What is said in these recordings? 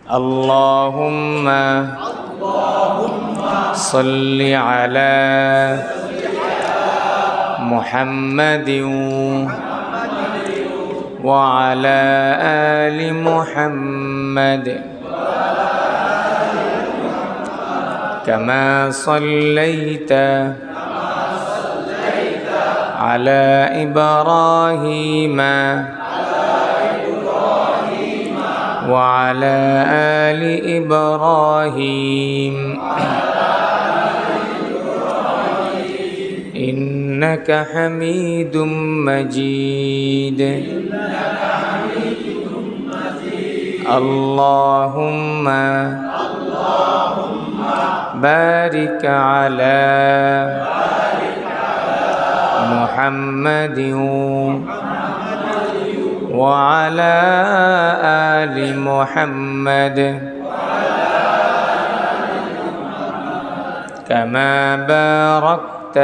اللهم صل على محمد وعلى آل محمد كما صليت على إبراهيم وعلى آل إبراهيم إنك حميد مجيد اللهم بارك على محمد وعلى آل محمد كما باركت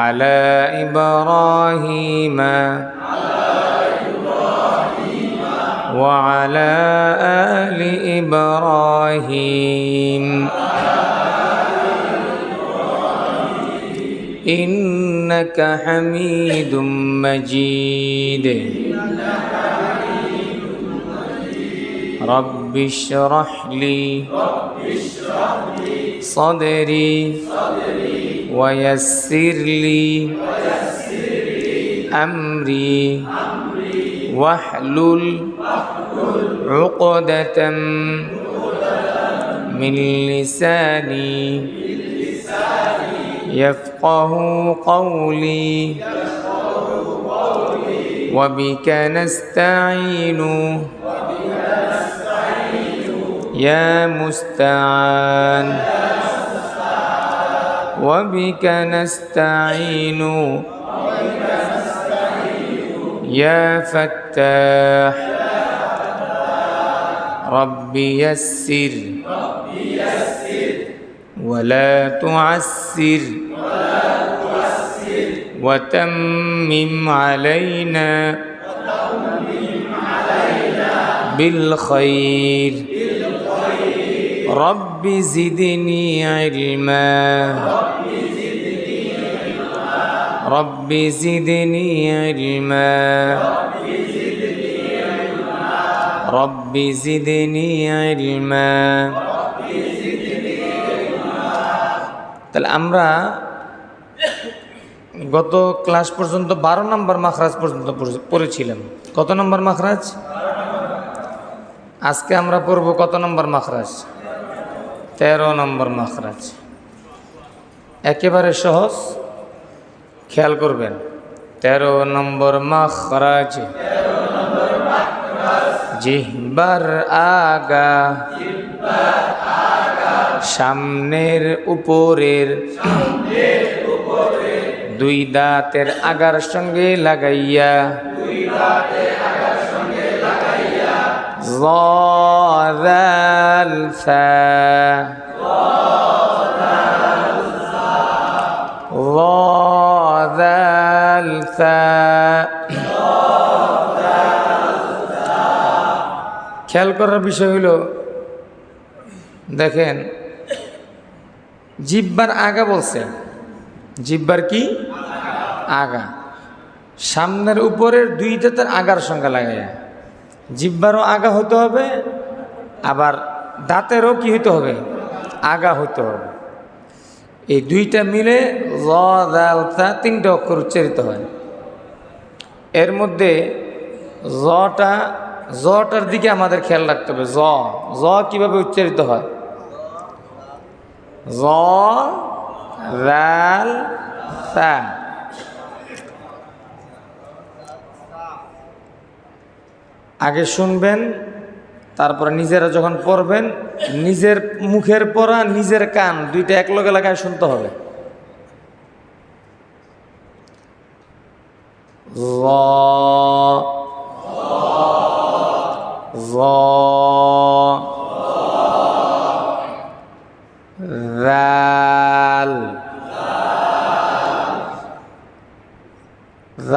على إبراهيم وعلى آل إبراهيم إنك حميد مجيد رب اشرح لي صدري ويسر لي أمري واحلل عقدة من لساني يفقه قولي وبك نستعين يا مستعان وبك نستعين يا فتاح رب يسر ولا تعسر وتمم علينا بالخير رب زدني علما رب زدني علما رب زدني علما তাহলে আমরা গত ক্লাস পর্যন্ত 12 নম্বর মাখরাজ পর্যন্ত পড়েছিলাম। কত নম্বর মাখরাজ? আজকে আমরা পড়ব কত নম্বর মাখরাজ? 13 নম্বর মাখরাজ। একেবারে সহজ, খেয়াল করবেন। 13 নম্বর মাখরাজ জিহ্বার আগা সামনের উপরের দুই দাঁতের আগার সঙ্গে লাগাইয়া যাল সা যাল সা। খেয়াল করার বিষয় হলো, দেখেন জিহ্বার আগা বলছে, জিহ্বার কি আগা, সামনের উপরের দুই দাঁতের আগার সঙ্গে লাগাইয়া। জিহ্বারও আগা হতে হবে, আবার দাঁতেরও কি হইতে হবে? আগা হইতে হবে। এই দুইটা মিলে জ দাল তা 3টে অক্ষর উচ্চারিত হয়। এর মধ্যে জটার দিকে আমাদের খেয়াল রাখতে হবে। জ কিভাবে উচ্চারিত হয়? জ দাল তা। আগে শুনবেন, তারপরে নিজেরা যখন পড়বেন নিজের মুখের পড়া নিজের কান দুইটা একলগে লাগায় শুনতে হবে।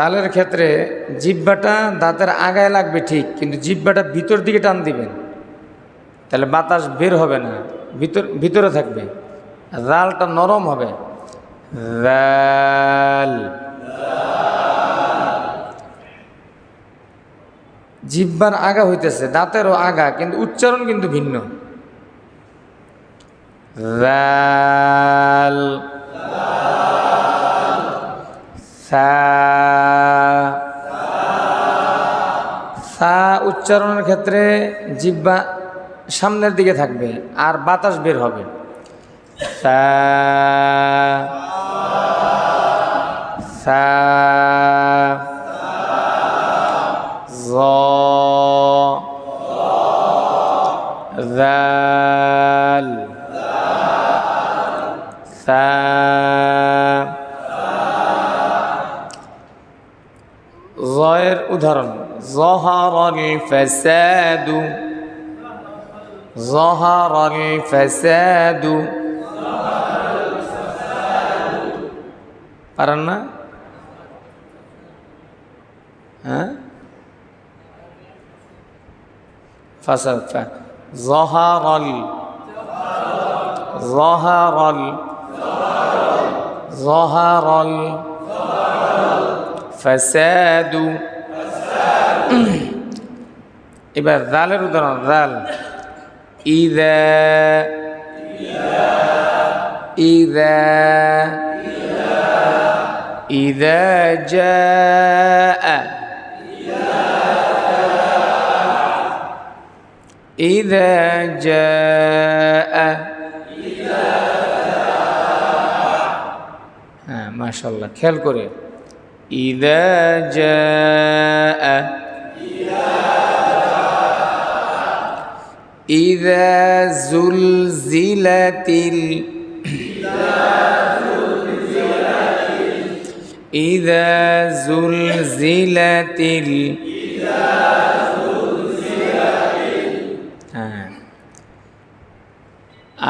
জালের ক্ষেত্রে জিহ্বাটা দাঁতের আগায় লাগবে ঠিক, কিন্তু জিহ্বাটা ভিতর দিকে টান দিবেন, তাহলে বাতাস বের হবে না, ভিতরে থাকবে। জালটা নরম হবে। জাল। জিহ্বার আগা হইতেছে, দাঁতেরও আগা, কিন্তু উচ্চারণ কিন্তু ভিন্ন। জাল। সা। সা উচ্চারণের ক্ষেত্রে জিহ্বা সামনের দিকে থাকবে আর বাতাস বের হবে। সা। সা। জ। জাল। সা। জয়ের উদাহরণ যহারাল ফাসাদু। যহারাল ফাসাদু। পারেন না? হ্যাঁ, ফাসাদ। যহারাল। যহারাল। যহারাল ফাসাদু। এবার জালের উদাহরণ জাল। ইযা। ইযা। ইযা জাআ। ইযা জাআ। হ্যাঁ, মাশাআল্লাহ, খেয়াল করে। ইযা জাআ। ইযা যুলজিলাতিল। ইযা যুলজিলাতিল। হ্যাঁ।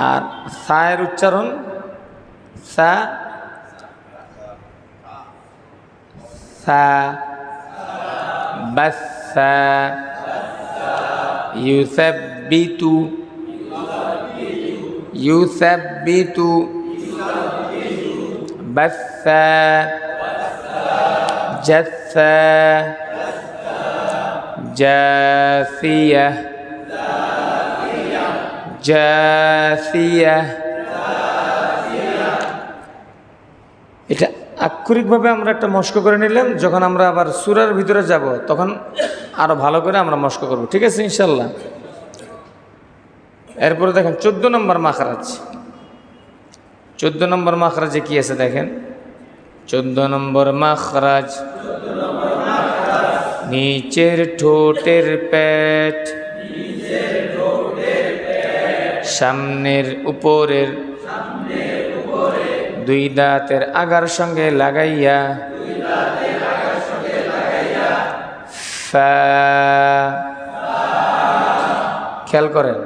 আর সায়ের উচ্চারণ সা। সা। বাসা। ইউসাব্বিতু। ইউসাব্বিতু। বাসা। জাসা। জাসিয়া। জাসিয়া। এটা আক্ষরিকভাবে আমরা একটা মস্ক করে নিলাম। যখন আমরা আবার সূরার ভিতরে যাব তখন আরো ভালো করে আমরা মস্ক করব, ঠিক আছে ইনশাল্লাহ। এরপরে দেখেন 14 নম্বর মাখরাজ। 14 নম্বর মাখরাজে কি আছে দেখেন। 14 নম্বর মাখরাজ নিচের ঠোঁটের পেট সামনের উপরের দুই দাঁতের আগার সঙ্গে লাগাইয়া ফা। খেয়াল করেন,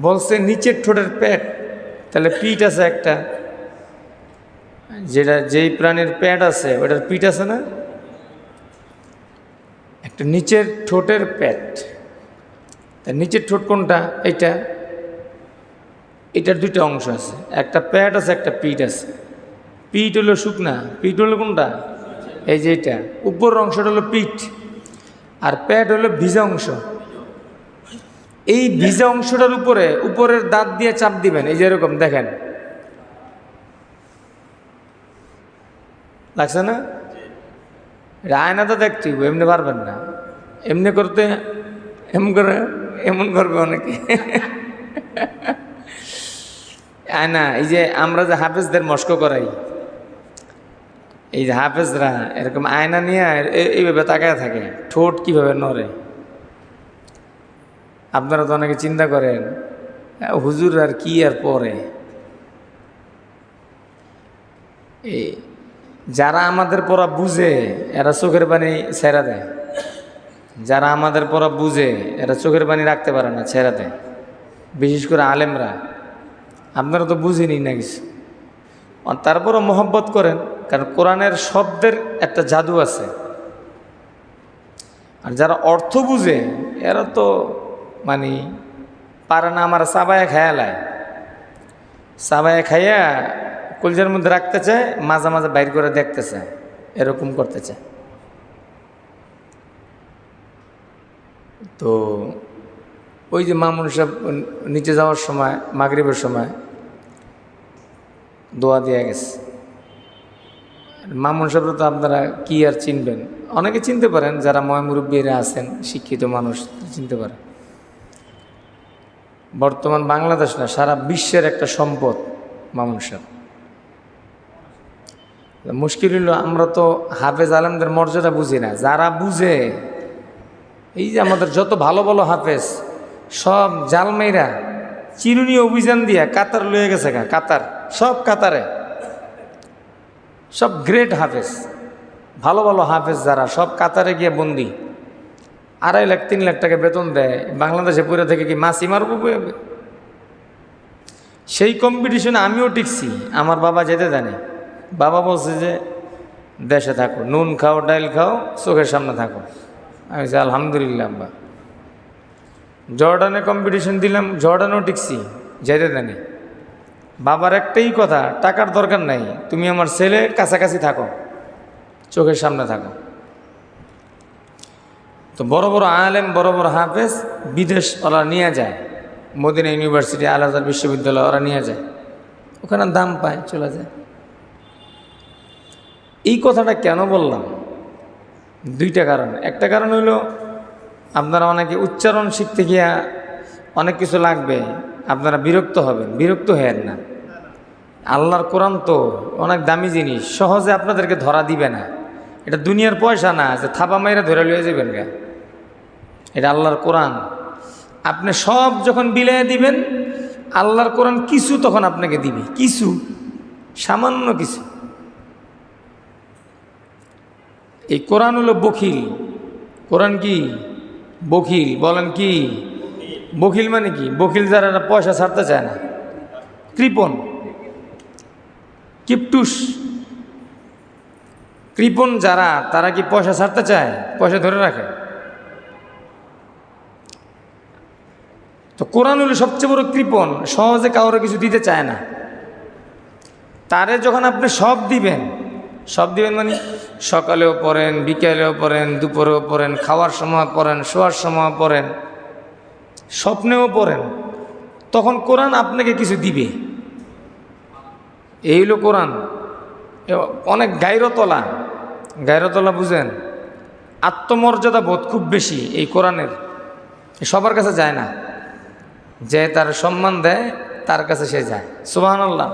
বলছে নিচের ঠোঁটের পেট, তাহলে পিঠ আছে একটা, যেটা যেই প্রাণীর পেট আছে ওটার পিঠ আছে না, একটা নিচের ঠোঁটের পেট। তা নিচের ঠোঁট কোনটা? এইটা। এটার দুইটা অংশ আছে, একটা পেট আছে একটা পিঠ আছে। পিঠ হলো শুকনা, পিঠ হলো কোনটা? এই যে এটা উপরের অংশটা হলো পিঠ, আর পেট হলো ভিজা অংশ। এই ভিজা অংশটার উপরে উপরের দাঁত দিয়ে চাপ দিবেন, এই যে এরকম দেখেন, লাগছে না? এটা আয়না তো দেখতে এমনি পারবেন না, এমনি করতে এমন করবে অনেকে। আয়না, এই যে আমরা যে হাফেজদের মস্ক করাই, এই যে হাফেজরা এরকম আয়না নিয়ে এইভাবে তাকায় থাকে, ঠোঁট কিভাবে নড়ে। আপনারা তো অনেকে চিন্তা করেন হুজুর আর কি আর পরে। এই যারা আমাদের পড়া বুঝে এরা চোখের পানি ছেড়া দেয়, যারা আমাদের পড়া বুঝে এরা চোখের পানি রাখতে পারে না, ছেড়া দেয়। বিশেষ করে আলেমরা, আপনারা তো বুঝেনি না কিছু, তারপরও মহব্বত করেন, কারণ কোরআনের শব্দের একটা জাদু আছে। আর যারা অর্থ বুঝে এরা তো মানে পারে না, আমার চাবায় খায়ালায়, চাবায় খাইয়া কলজের মধ্যে রাখতে চায়, মাঝে মাঝে বাইর করে দেখতে চায়, এরকম করতে চায়। তো ওই যে মামুন সাহেব নিচে যাওয়ার সময় মাগরিবের সময় দোয়া দেওয়া গেছে। মামুন সাহেব তো আপনারা কি আর চিনবেন, অনেকে চিনতে পারেন, যারা মুরব্বীরা আছেন শিক্ষিত মানুষ চিনতে পারে। বর্তমান বাংলাদেশ না, সারা বিশ্বের একটা সম্পদ মামুন সাহেব। মুশকিল হলো আমরা তো হাফেজ আলেমদের মর্যাদা বুঝি না। যারা বুঝে, এই যে আমাদের যত ভালো ভালো হাফেজ সব জালমেইরা চিরুনি অভিযান দিয়া কাতার লয়ে গেছে, কাতার, সব কাতারে, সব গ্রেট হাফেজ, ভালো ভালো হাফেজ যারা সব কাতারে গিয়ে বন্দি, 2.5 লাখ 3 লাখ টাকা বেতন দেয়। বাংলাদেশে পুরো থেকে কি মাছি মারবো? সেই কম্পিটিশনে আমিও টিকছি, আমার বাবা যেতে জানে। বাবা বলছে যে দেশে থাকো, নুন খাও, ডাইল খাও, চোখের সামনে থাকো। আমি বলছি আলহামদুলিল্লাহ আব্বা। জর্ডানে কম্পিটিশন দিলাম, জর্ডানেও টিকছি, যেতে জানি। বাবার একটাই কথা, টাকার দরকার নাই, তুমি আমার ছেলে কাছাকাছি থাকো, চোখের সামনে থাকো। তো বড় বড় আলেম, বড় বড় হাফেজ বিদেশ ওরা নিয়ে যায়, মদিনা ইউনিভার্সিটি, আল আজহার বিশ্ববিদ্যালয় ওরা নিয়ে যায়, ওখানে দাম পায়, চলে যায়। এই কথাটা কেন বললাম? 2টা কারণ। একটা কারণ হলো আপনারা অনেকে উচ্চারণ শিখতে গিয়া অনেক কিছু লাগবে, আপনারা বিরক্ত হবেন, বিরক্ত হেন না। আল্লাহর কোরআন তো অনেক দামি জিনিস, সহজে আপনাদেরকে ধরা দিবে না। এটা দুনিয়ার পয়সা না যে থাপা মাইরা ধরে লয়ে যাবেন গা। এটা আল্লাহর কোরআন। আপনি সব যখন বিলাই দিবেন, আল্লাহর কোরআন কিছু তখন আপনাকে দিবে, কিছু, সামান্য কিছু। এই কোরআন হলো বখিল। কোরআন কি? বখিল। বলেন কি? বখিল মানে কি? বখিল যারা পয়সা ছাড়তে চায় না, কৃপণ, কিপটুস। কৃপণ যারা, তারা কি পয়সা ছাড়তে চায়? পয়সা ধরে রাখে। তো কোরআন হলো সবচেয়ে বড় কৃপণ, সহজে কাউরে কিছু দিতে চায় না। তারে যখন আপনি সব দিবেন, সব দিবেন মানে সকালেও পড়েন, বিকেলেও পড়েন, দুপুরেও পড়েন, খাওয়ার সময় পড়েন, শোয়ার সময় পড়েন, স্বপ্নেও পড়েন, তখন কোরআন আপনাকে কিছু দিবে। এই হলো কোরআন। অনেক গায়রতলা, গায়রতলা বুঝেন? আত্মমর্যাদা বোধ খুব বেশি এই কোরআনের, সবার কাছে যায় না। যে তার সম্মান দেয় তার কাছে সে যায়। সুবহানাল্লাহ।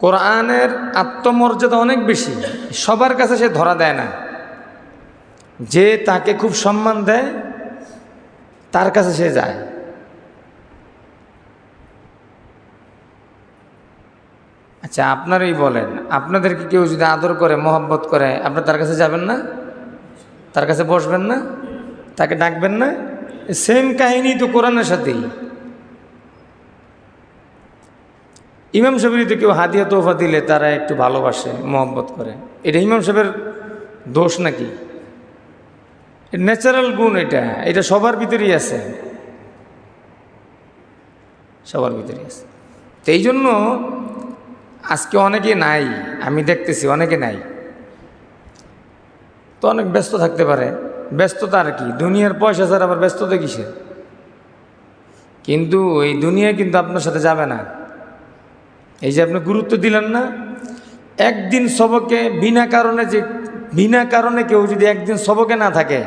কোরআনের আত্মমর্যাদা অনেক বেশি, সবার কাছে সে ধরা দেয় না। যে তাকে খুব সম্মান দেয় তার কাছে সে যায়। আচ্ছা আপনারাই বলেন, আপনাদেরকে কেউ যদি আদর করে, মহব্বত করে, আপনি তার কাছে যাবেন না? তার কাছে বসবেন না? তাকে ডাকবেন না? সেম কাহিনী তো কোরআনের সাথেই। ইমাম সাহেবেরই তো কেউ হাদিয়া তোহফা দিলে তারা একটু ভালোবাসে, মহব্বত করে। এটা ইমাম সাহেবের দোষ নাকি? ন্যাচারাল গুণ এটা, এটা সবার ভিতরেই আছে, সবার ভিতরেই আছে। তো এই জন্য আজকে অনেকে নাই, আমি দেখতেছি অনেকে নাই। তো অনেক ব্যস্ত থাকতে পারে, ব্যস্ততা আর কি, দুনিয়ার পয়সা ছাড়া আবার ব্যস্ততা কিসের? কিন্তু এই দুনিয়া কিন্তু আপনার সাথে যাবে না। এই যে আপনি গুরুত্ব দিলেন না, একদিন সবকে বিনা কারণে, যে বিনা কারণে কেউ যদি একদিন সবকে না থাকে,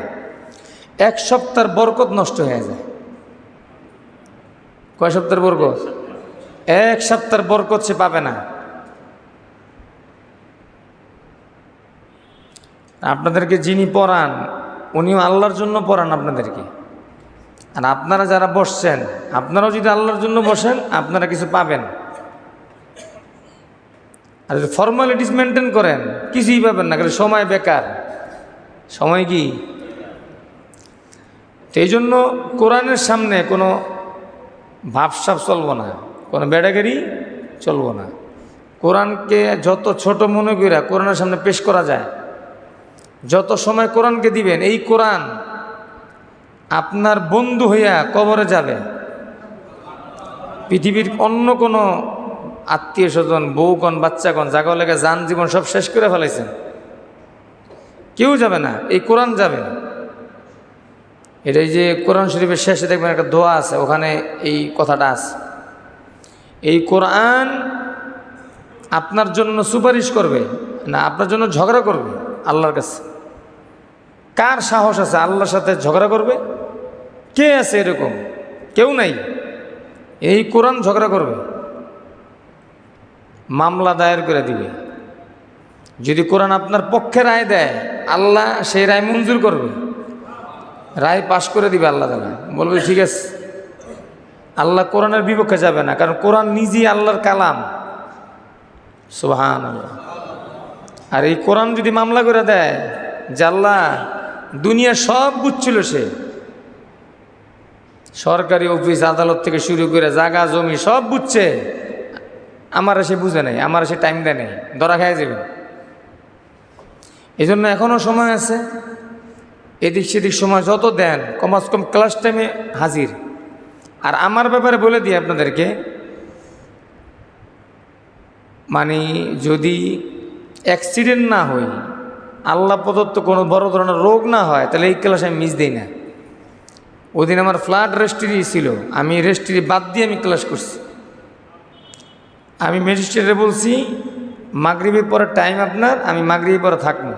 1 সপ্তাহের বরকত নষ্ট হয়ে যায়। কয় সপ্তাহের বরকত? 1 সপ্তাহের বরকত সে পাবে না। আপনাদেরকে যিনি পড়ান উনিও আল্লাহর জন্য পড়ান আপনাদেরকে। আর আপনারা যারা বসছেন, আপনারাও যদি আল্লাহর জন্য বসেন, আপনারা কিছু পাবেন। আর যদি ফর্মালিটিস মেনটেন করেন, কিছুই পাবেন না, কারণ সময় বেকার। সময় কি? তো এই জন্য কোরআনের সামনে কোনো ভাবসাব চলবো না, কোনো বেড়াগেরি চলবো না। কোরআনকে যত ছোট মনে কইরা কোরআনের সামনে পেশ করা যায়, যত সময় কোরআনকে দিবেন, এই কোরআন আপনার বন্ধু হইয়া কবরে যাবে। পৃথিবীর অন্য কোনো আত্মীয় স্বজন, বউগণ, বাচ্চাগণ, জাগা লেগে যান জীবন সব শেষ করে ফেলাইছেন, কেউ যাবে না, এই কোরআন যাবে। এটাই যে কোরআন শরীফের শেষে দেখবেন একটা দোয়া আছে, ওখানে এই কথাটা আছে। এই কোরআন আপনার জন্য সুপারিশ করবে না, আপনার জন্য ঝগড়া করবে আল্লাহর কাছে। কার সাহস আছে আল্লাহর সাথে ঝগড়া করবে? কে আছে এরকম? কেউ নাই। এই কোরআন ঝগড়া করবে, মামলা দায়ের করে দিবে। যদি কোরআন আপনার পক্ষে রায় দেয়, আল্লাহ সেই রায় মঞ্জুর করবে, রায় পাশ করে দিবে। আল্লাহ তাআলা বলবে ঠিক আছে। আল্লাহ কোরআনের বিপক্ষে যাবে না, কারণ কোরআন নিজেই আল্লাহর কালাম। সুবহানাল্লাহ। আর এই কোরআন যদি মামলা করে দেয় যে আল্লাহ দুনিয়া সব বুঝছিল, সে সরকারি অফিস আদালত থেকে শুরু করে জায়গা জমি সব বুঝছে, আমার সে বুঝে নাই, আমার সে টাইম দেয় নেই, ধরা খায় যাবে। এই জন্য এখনও সময় আছে। এদিক সেদিক সময় যত দেন, কমাস কম ক্লাস টাইমে হাজির। আর আমার ব্যাপারে বলে দিই আপনাদেরকে, মানে যদি অ্যাক্সিডেন্ট না হয়, আল্লাহ প্রদত্ত কোনো বড় ধরনের রোগ না হয়, তাহলে এই ক্লাস আমি মিস দিই না। ওদিন আমার ফ্লাড রেজিস্ট্রি ছিল, আমি রেজিস্ট্রি বাদ দিয়ে আমি ক্লাস করছি। আমি ম্যাজিস্ট্রেটে বলছি মাগরিবের পরে টাইম আপনার, আমি মাগরিবের পরে থাকবো,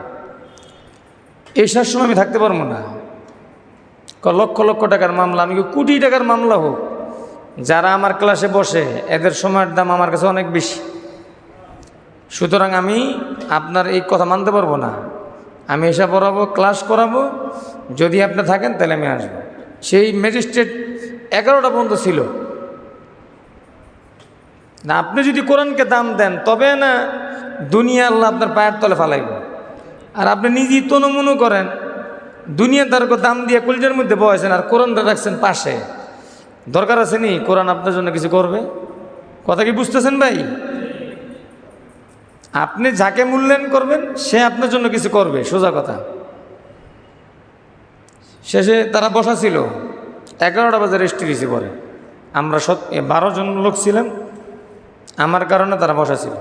এসার সময় আমি থাকতে পারবো না। লক্ষ লক্ষ টাকার মামলা, আমি কোটি টাকার মামলা হোক, যারা আমার ক্লাসে বসে এদের সময়ের দাম আমার কাছে অনেক বেশি। সুতরাং আমি আপনার এই কথা মানতে পারবো না। আমি এসে পড়াবো, ক্লাস করাবো, যদি আপনি থাকেন তাহলে আমি আসবো। সেই ম্যাজিস্ট্রেট 11টা পর্যন্ত ছিল না। আপনি যদি কোরআনকে দাম দেন তবে না দুনিয়া আল্লাহ আপনার পায়ের তলে ফালাইব। আর আপনি নিজেই তনুমনু করেন, দুনিয়া তার দাম দিয়ে কলিজার মধ্যে বয়েছেন, আর কোরআনটা রাখছেন পাশে। দরকার আছে নি কোরআন আপনার জন্য কিছু করবে? কথা কি বুঝতেছেন ভাই? আপনি যাকে মূল্যায়ন করবেন সে আপনার জন্য কিছু করবে, সোজা কথা। শেষে তারা বসা ছিল, 11টা বাজে রেস্টি দিয়েছি। পরে আমরা 12 জন লোক ছিলাম, আমার কারণে তারা বসা ছিল।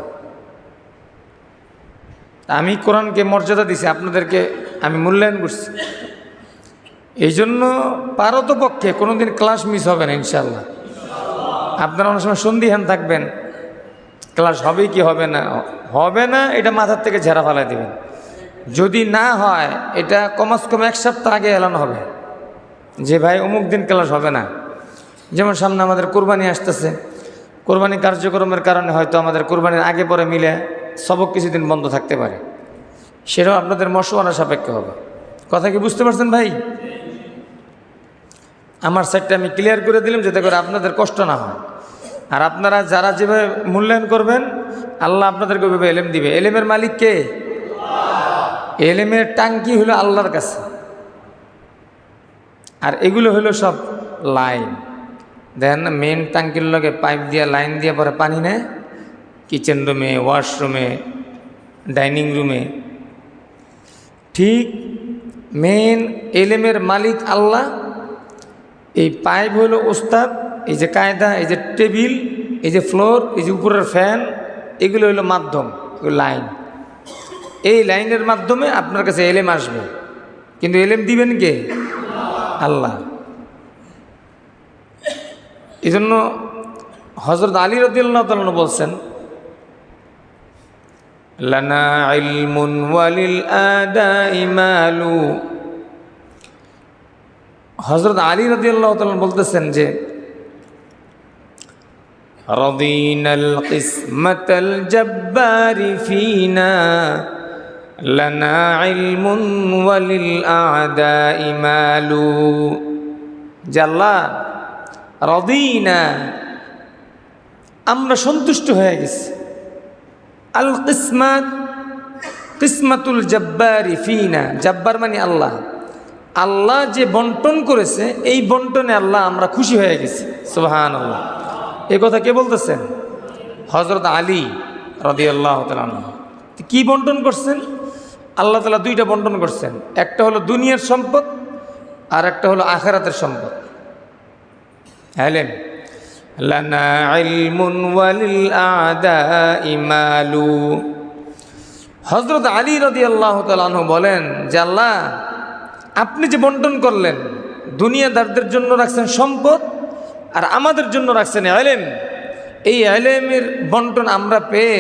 আমি কোরআনকে মর্যাদা দিছি, আপনাদেরকে আমি মূল্যায়ন করছি। এই জন্য পারতপক্ষে কোনোদিন ক্লাস মিস হবে না ইনশাআল্লাহ। আপনারা অনেক সময় সন্দিহান থাকবেন, ক্লাস হবে কি হবে না, হবে না এটা মাথার থেকে ঝেড়া ফেলাই দেবেন। যদি না হয় এটা কমাস কম 1 সপ্তাহ আগে এলানো হবে যে ভাই অমুক দিন ক্লাস হবে না। যেমন সামনে আমাদের কোরবানি আসতেছে, কোরবানি কার্যক্রমের কারণে হয়তো আমাদের কোরবানির আগে পরে মিলে সবক কিছুদিন বন্ধ থাকতে পারে, সেটাও আপনাদের মশওয়ারা সাপেক্ষে হবে। কথা কি বুঝতে পারছেন ভাই? আমার সাইডটা আমি ক্লিয়ার করে দিলাম যাতে করে আপনাদের কষ্ট না হয়। আর আপনারা যারা যেভাবে মূল্যায়ন করবেন, আল্লাহ আপনাদেরকে ওইভাবে এলেম দিবে। এলেমের মালিক কে? এলেমের টাঙ্কি হলো আল্লাহর কাছে। আর এগুলো হলো সব লাইন। দেখেন না, মেন টাঙ্কির লগে পাইপ দিয়ে লাইন দিয়ে পরে পানি নেয় কিচেন রুমে, ওয়াশরুমে, ডাইনিং রুমে। ঠিক মেন এলেমের মালিক আল্লাহ। এই পাইপ হলো ওস্তাদ, এই যে কায়দা, এই যে টেবিল, এই যে ফ্লোর, এই যে উপরের ফ্যান, এগুলো হলো মাধ্যম, লাইন। এই লাইনের মাধ্যমে আপনার কাছে এলেম আসবে, কিন্তু এলেম দিবেন কে? আল্লাহ। এই জন্য হযরত আলী রাদিয়াল্লাহু তাআলা বলছেন, লানা ইলমুন ওয়ালিল আদাই মালু। হযরত আলী রাদিয়াল্লাহু তাআলা বলতেছেন যে রাদিনাল কিসমাতাল জাব্বারি ফিনা লানা ইলমুন ওয়ালিল আদাই মালু। যে আল্লাহ রাদিনা, আমরা সন্তুষ্ট হয়ে গেছি। আল কিসমাত, কিসমাতুল জাব্বারি ফিনা, জাব্বার মানে আল্লাহ। আল্লাহ যে বন্টন করেছে এই বন্টনে আল্লাহ আমরা খুশি হয়ে গেছি। সুবহানাল্লাহ। এই কথা কে বলতেছেন? হযরত আলী রাদিয়াল্লাহু তাআলা আনহু। কি বন্টন করছেন? আল্লাহ তাআলা দুইটা বন্টন করছেন, একটা হলো দুনিয়ার সম্পদ আর একটা হলো আখিরাতের সম্পদ। ইলম লানা ইলমুন ওয়ালিল আদাই মালু। হযরত আলী রাদিয়াল্লাহু তাআলা আনহু বলেন যে আল্লাহ, আপনি যে বন্টন করলেন, দুনিয়াদারদের জন্য রাখছেন সম্পদ আর আমাদের জন্য রাখছেন ইলম। এই ইলমের বন্টন আমরা পেয়ে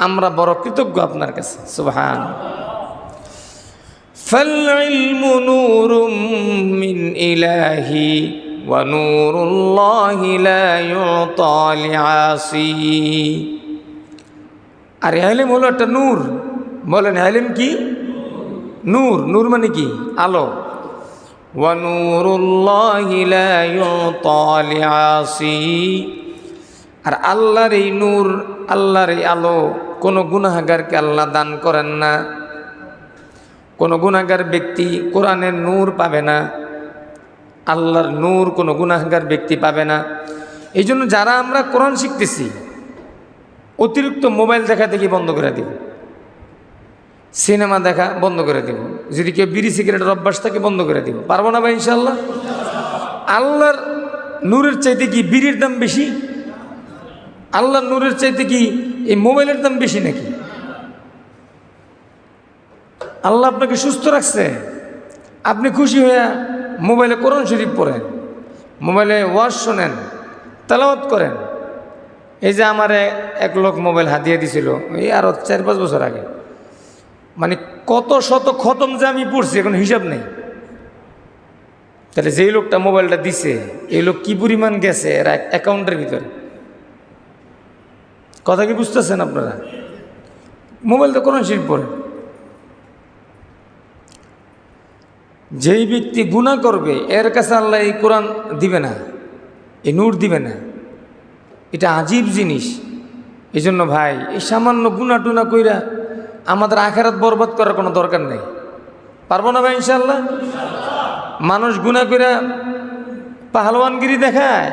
আমরা বড় কৃতজ্ঞ আপনার কাছে। সুবহান। ফাল ইলমু নূরুম মিন ইলাহি ওয়া নূরুল্লাহি লা ইউতা লিআসি। আর ইলম হলো একটা নূর। বলেন ইলম কি? নূর। নূর মানে কি? আলো। ওয়া নূরুল্লাহি লা ইউতা লিআসি। আর আল্লাহর এই নূর, আল্লাহর এই আলো কোনো গুনাহগারকে আল্লাহ দান করেন না। কোনো গুনাহগার ব্যক্তি কোরআনের নূর পাবে না, আল্লাহর নূর কোনো গুনাহগার ব্যক্তি পাবে না। এই জন্য যারা আমরা কোরআন শিখতেছি, অতিরিক্ত মোবাইল দেখা দেখি বন্ধ করে দিব, সিনেমা দেখা বন্ধ করে দিব, যদি কেউ বিড়ি সিগারেটের অভ্যাস থাকে বন্ধ করে দিব। পারবো না ভাই ইনশাআল্লাহ? আল্লাহর নূরের চাইতে কি বিড়ির দাম বেশি? আল্লাহর নূরের চাইতে কি এই মোবাইলের দাম বেশি নাকি? আল্লাহ আপনাকে সুস্থ রাখছে, আপনি খুশি হয়ে মোবাইলে কোরআন শরীফ পড়েন, মোবাইলে ওয়াজ শোনেন, তেলাওয়াত করেন। এই যে আমার এক লোক মোবাইল হাতিয়ে দিছিল এই আরও 4-5 বছর আগে, মানে কত শত খতম যে আমি পড়ছি এখন হিসাব নেই। তাহলে যেই লোকটা মোবাইলটা দিছে এই লোক কি পরিমাণ গেছে এর অ্যাকাউন্টের ভিতরে। কথা কি বুঝতেছেন আপনারা? মোবাইল তো কোরআন শরীফ পড়ে। যেই ব্যক্তি গুনাহ করবে এর কাছে আল্লাহ এই কোরআন দিবে না, এই নূর দিবে না। এটা আজীব জিনিস। এই জন্য ভাই, এই সামান্য গুনাহ টুনা কইরা আমাদের আখিরাত বরবাদ করার কোনো দরকার নেই। পারবো না ভাই ইনশাআল্লাহ? মানুষ গুনাহ কইরা পাহলওয়ানগিরি দেখায়,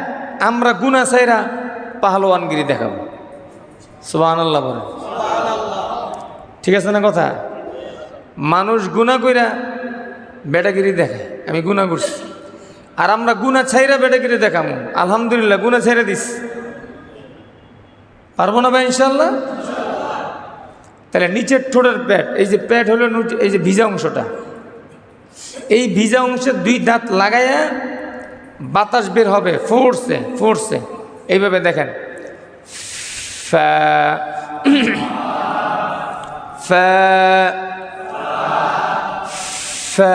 আমরা গুনাহ ছাইরা পাহলওয়ানগিরি দেখাবো। সুবহানাল্লাহ বলেন। ঠিক আছে না কথা? মানুষ গুনাহ কইরা বেটাগিরি দেখায়, আমি গুনাহ করছি, আর আমরা গুনাহ ছাইরা বেটাগিরি দেখাবো। আলহামদুলিল্লাহ গুনাহ ছাইরা দিস। পারবো না ভাই ইনশাআল্লাহ? তাহলে নিচের ঠোঁটের পেট, এই যে পেট হলো এই যে ভিজা অংশটা, এই ভিজা অংশের 2 দাঁত লাগাইয়া বাতাস বের হবে ফোর্সে ফোর্সে। এইভাবে দেখেন, ফা ফা ফা।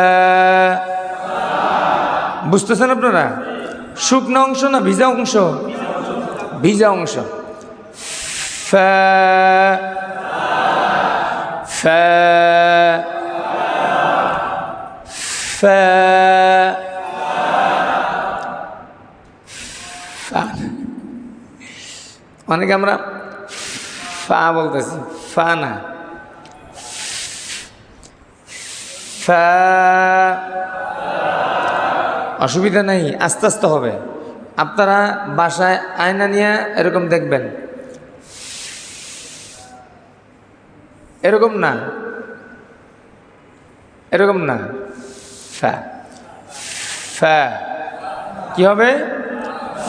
বুঝতেছেন আপনারা? শুকনো অংশ না ভিজা অংশ? ভিজা অংশ। ফা ফা ফা ফা। অনেকে আমরা ফা বলতেছি, ফা না, ফা। অসুবিধা নেই, আস্তে আস্তে হবে। আপনারা বাসায় আয়না নিয়ে এরকম দেখবেন, এরকম না, এরকম না, ফা ফা। কি হবে?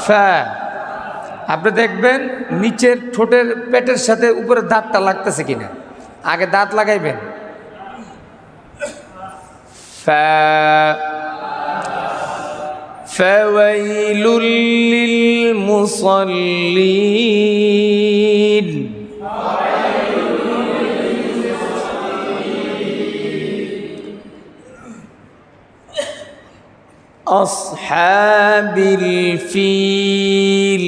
ফা। আপনি দেখবেন নিচের ঠোঁটের পেটের সাথে উপরে দাঁতটা লাগতেছে কিনা, আগে দাঁত লাগাইবেন। ফা ফাওয়াইলুল লিল মুসাল্লিন। আসহাবিল ফিল।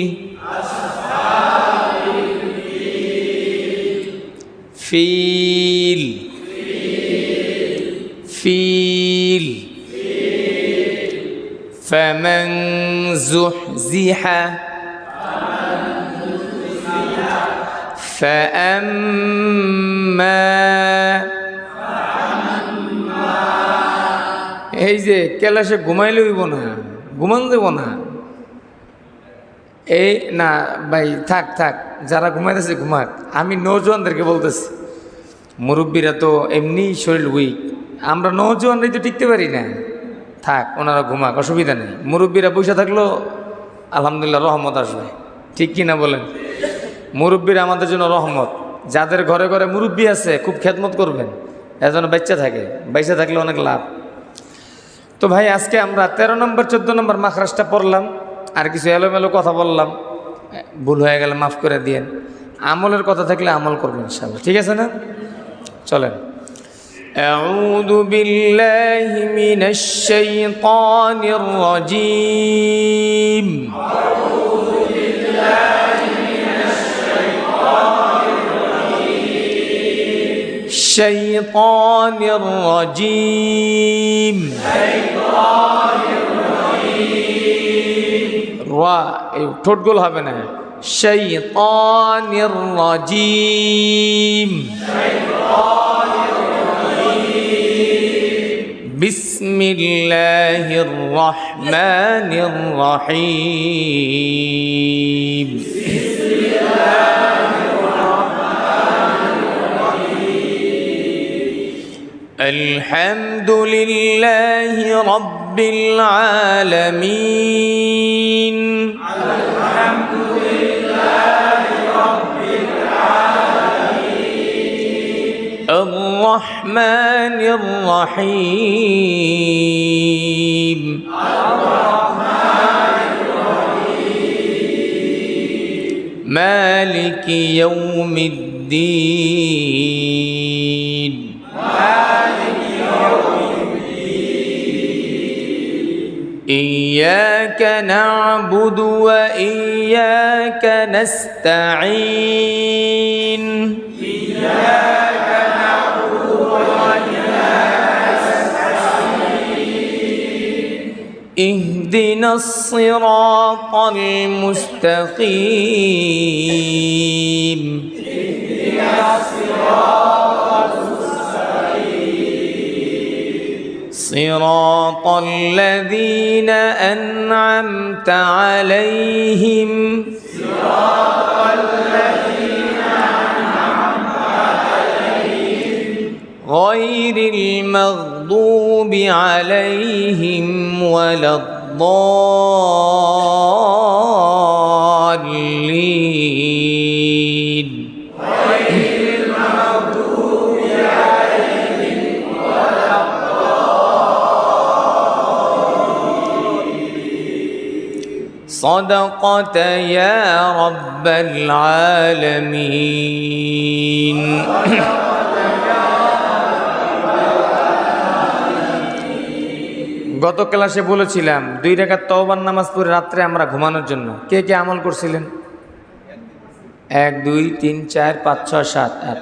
ফিল ফিল। فمن زحزح فأما। এই যে ক্লাসে ঘুমাইলে হইব না, ঘুমান যাব না। এই না ভাই, থাক থাক, যারা ঘুমাইতেছে ঘুমাক। আমি নৌজওয়ানদেরকে বলতেছি, মুরব্বীরা তো এমনি শরীর উইক, আমরা নৌজওয়ানরাই তো টিকতে পারি না। থাক, ওনারা ঘুমাক, অসুবিধা নেই। মুরব্বীরা বসে থাকলেও আলহামদুলিল্লাহ রহমত আসবে, ঠিক কিনা বলেন? মুরব্বীরা আমাদের জন্য রহমত। যাদের ঘরে ঘরে মুরব্বী আছে খুব খেদমত করবেন, এজন্য বাচ্চা থাকে, বাইচা থাকলে অনেক লাভ। তো ভাই আজকে আমরা 13 নম্বর 14 নম্বর মাখরাজটা পড়লাম, আর কিছু এলোমেলো কথা বললাম, ভুল হয়ে গেলে মাফ করে দিয়েন। আমলের কথা থাকলে আমল করবেন ইনশাআল্লাহ, ঠিক আছে না? চলেন। আউযু বিল্লাহি মিনাশ শাইতানির রাজীম। আউযু বিল্লাহি মিনাশ শাইতানির রাজীম। শাইতানির রাজীম। এই ঠোঁটগুলো হবে না। শাইতানির রাজীম। বিসমিল্লাহির রহমানির রহিম। আলহামদুলিল্লাহি রাব্বিল আলামিন। الرحمن الرحيم. مالك يوم الدين. إياك نعبد وإياك نستعين. اهدنا الصراط المستقيم. صراط الذين أنعمت عليهم. غير المغضوب عليهم ولا الضالين. صدقت يا رب العالمين. গত ক্লাসে বলেছিলাম 2 রাকাত তওবার নামাজ পড়ে রাত্রে আমরা ঘুমানোর জন্য কে কে আমল করছিলেন? 1 2 3 4 5 6 7 8।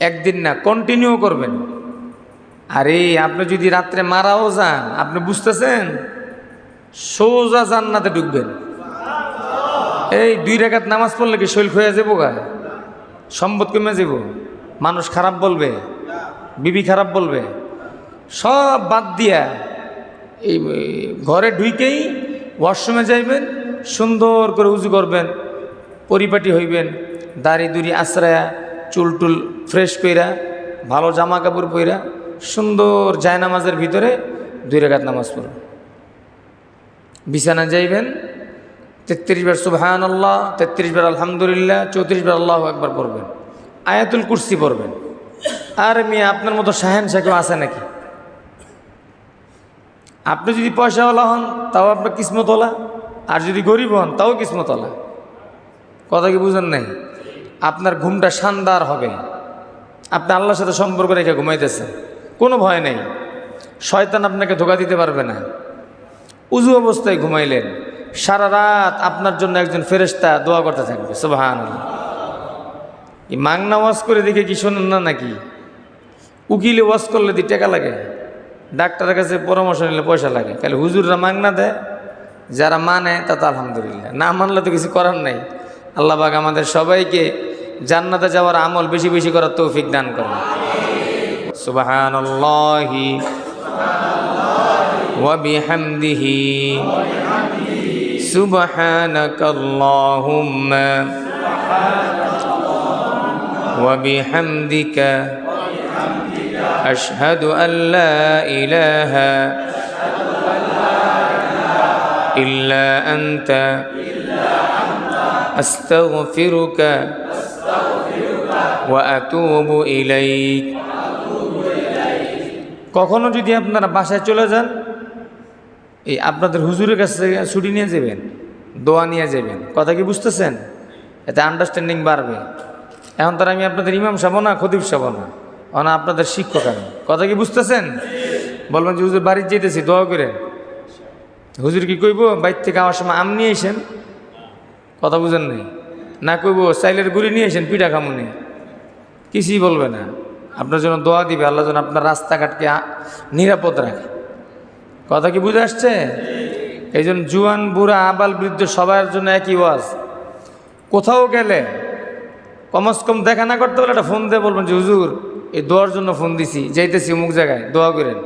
একদিন না, কন্টিনিউ করবেন। আরে আপনি যদি রাত্রে মারাও যান, আপনি বুঝতেছেন, সোজা জান্নাতে ঢুকবেন। এই 2 রাকাত নামাজ পড়লে কি শৈল হয়ে যাবো গা? সম্পদ কমে যাব? মানুষ খারাপ বলবে? বিবি খারাপ বলবে? সব বাদ দিয়া এই ঘরে ঢুকেই ওয়াশরুমে যাইবেন, সুন্দর করে উজু করবেন, পরিপাটি হইবেন, দাড়ি দুড়ি আশ্রায়া, চুল টুল ফ্রেশ কইরা, ভালো জামা কাপড় পইরা, সুন্দর জায়নামাজের ভিতরে 2 রাকাত নামাজ পড়বেন। বিছানা যাইবেন, 33 বার সুবহানাল্লাহ, 33 বার আলহামদুলিল্লাহ, 34 বার আল্লাহু আকবার পড়বেন, আয়াতুল কুরসি পড়বেন। আর মেয়ে আপনার মতো শাহেনশাহ কেউ আছে নাকি? আপনি যদি পয়সাওয়ালা হন তাও আপনার কিসমতওয়ালা, আর যদি গরিব হন তাও কিসমতওয়ালা। কথা কি বুঝেন নাই? আপনার ঘুমটা শানদার হবে, আপনি আল্লাহর সাথে সম্পর্ক রেখে ঘুমাইতেছেন, কোনো ভয় নেই, শয়তান আপনাকে ধোঁকা দিতে পারবে না। উজু অবস্থায় ঘুমাইলেন, সারা রাত আপনার জন্য একজন ফেরেশতা দোয়া করতে থাকবে, সুবহানাল্লাহ। এই মাংনা ওয়াজ করে দেখে কি শোনেন না নাকি? উকিলে ওয়াজ করলে দি টাকা লাগে, ডাক্তারের কাছে পরামর্শ নিলে পয়সা লাগে, তাহলে হুজুররা মাংনা দেয়, যারা মানে তা তো আলহামদুলিল্লাহ, না মানলে তো কিছু করার নাই। আল্লাহ পাক আমাদের সবাইকে জান্নাতে যাওয়ার আমল বেশি বেশি করার তৌফিক দান করেন। সুবহানাল্লাহি ওয়া বিহামদিহি সুবহানাকাল্লাহুম্মা ওয়া বিহামদিকা আশহাদু আল্লা ইলাহা ইল্লা আনতা আস্তাগফিরুকা ওয়া আতুবু ইলাইক। কখনো যদি আপনারা বাসায় চলে যান, এই আপনাদের হুজুরের কাছ থেকে ছুটি নিয়ে যাবেন, দোয়া নিয়ে যাবেন। কথা কি বুঝতেছেন? এতে আন্ডারস্ট্যান্ডিং বাড়বে। এখন তার আমি আপনাদের ইমাম সাহেব না, খতিব সাহেব না আপনাদের শিক্ষক আমি। কথা কি বুঝতেছেন? বলবেন যে হুজুর বাড়িতে যেতেছি, দোয়া করেন। হুজুর কি কইব বাইর থেকে আমার সময় আম নিয়ে এসেন? কথা বুঝেন নাই না? কইব চাইলের গুড়ি নিয়ে এসেন, পিঠা খামুনি? কিছুই বলবে না। আপনার জন্য দোয়া দিবে, আল্লাহ যেন আপনার রাস্তাঘাটকে নিরাপদ রাখে। কথা কি বুঝে আসছে? এই জন্য জুয়ান, বুড়া, আবাল, বৃদ্ধ সবার জন্য একই ওয়াজ। কোথাও গেলে কমস কম দেখা না করতে পারলে একটা ফোন দিয়ে বলবেন যে হুজুর এই দোয়ার জন্য ফোন দিছি, যাইতেছি অমুক জায়গায়, দোয়া করেন।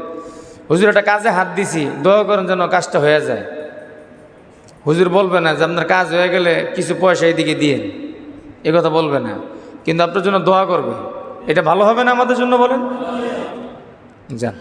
হুজুর একটা কাজে হাত দিছি, দোয়া করেন যেন কাজটা হয়ে যায়। হুজুর বলবে না যে আপনার কাজ হয়ে গেলে কিছু পয়সা এইদিকে দিয়ে, এ কথা বলবে না, কিন্তু আপনার জন্য দোয়া করবে। এটা ভালো হবে না আমাদের জন্য? বলেন। যান।